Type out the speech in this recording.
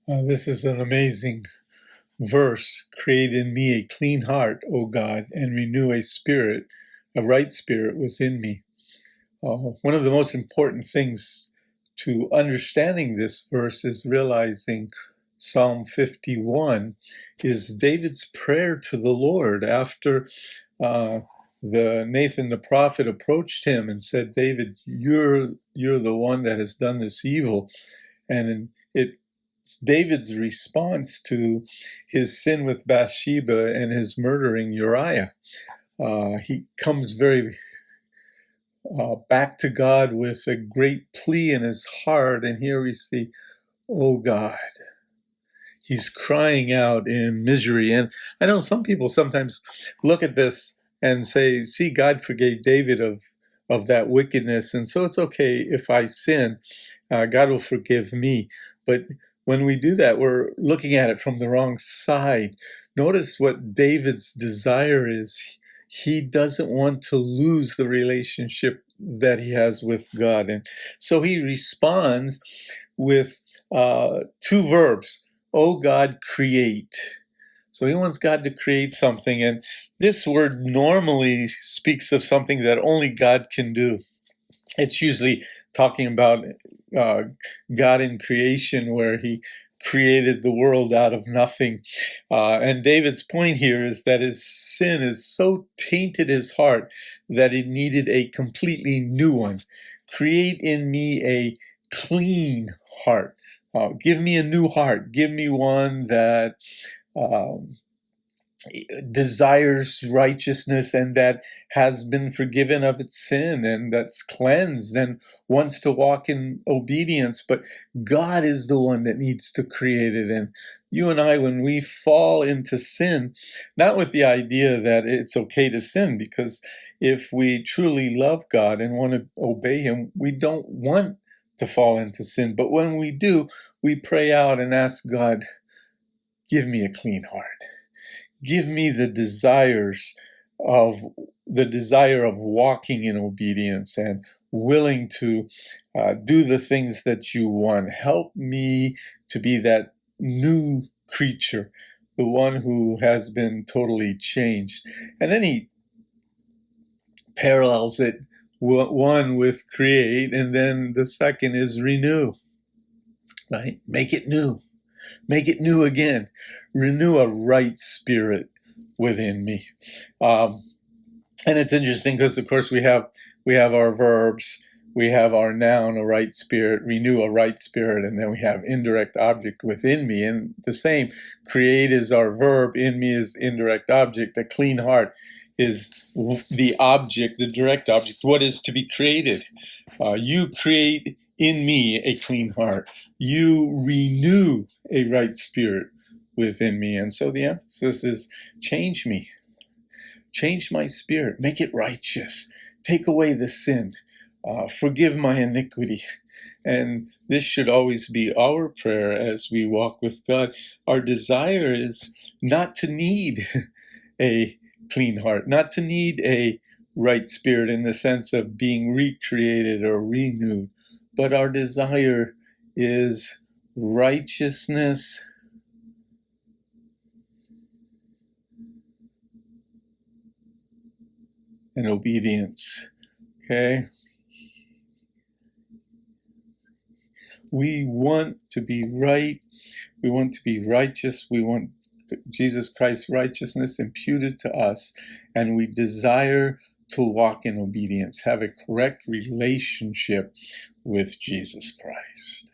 This is an amazing verse. Create in me a clean heart, O God, and renew a right spirit within me. One of the most important things to understanding this verse is realizing Psalm 51 is David's prayer to the Lord after Nathan the prophet approached him and said, David, you're the one that has done this evil. And it's David's response to his sin with Bathsheba and his murdering Uriah. He comes very back to God with a great plea in his heart. And here we see, oh God, he's crying out in misery. And I know some people sometimes look at this and say, see, God forgave David of that wickedness. And so it's okay if I sin, God will forgive me. But when we do that, we're looking at it from the wrong side. Notice what David's desire is. He doesn't want to lose the relationship that he has with God. And so he responds with two verbs. Oh God, create. So he wants God to create something. And this word normally speaks of something that only God can do. It's usually talking about God in creation, where he created the world out of nothing. And David's point here is that his sin has so tainted his heart that he needed a completely new one. Create in me a clean heart. Give me a new heart. Give me one that desires righteousness and that has been forgiven of its sin and that's cleansed and wants to walk in obedience. But God is the one that needs to create it. And you and I, when we fall into sin, not with the idea that it's okay to sin, because if we truly love God and want to obey him, we don't want to fall into sin. But when we do, we pray out and ask God, give me a clean heart. Give me the desire of walking in obedience and willing to do the things that you want. Help me to be that new creature, the one who has been totally changed. And then he parallels it, one with create, and then the second is renew, right? Make it new. Make it new again. Renew a right spirit within me. And it's interesting because, of course, we have our verbs. We have our noun, a right spirit, renew a right spirit, and then we have indirect object within me. And the same, create is our verb, in me is indirect object. A clean heart is the object, the direct object, what is to be created. You create in me a clean heart. You renew a right spirit within me. And so the emphasis is change me. Change my spirit. Make it righteous. Take away the sin. Forgive my iniquity. And this should always be our prayer as we walk with God. Our desire is not to need a clean heart, not to need a right spirit in the sense of being recreated or renewed, but our desire is righteousness and obedience. Okay? We want to be right. We want to be righteous. We want Jesus Christ's righteousness imputed to us. And we desire to walk in obedience, have a correct relationship with Jesus Christ.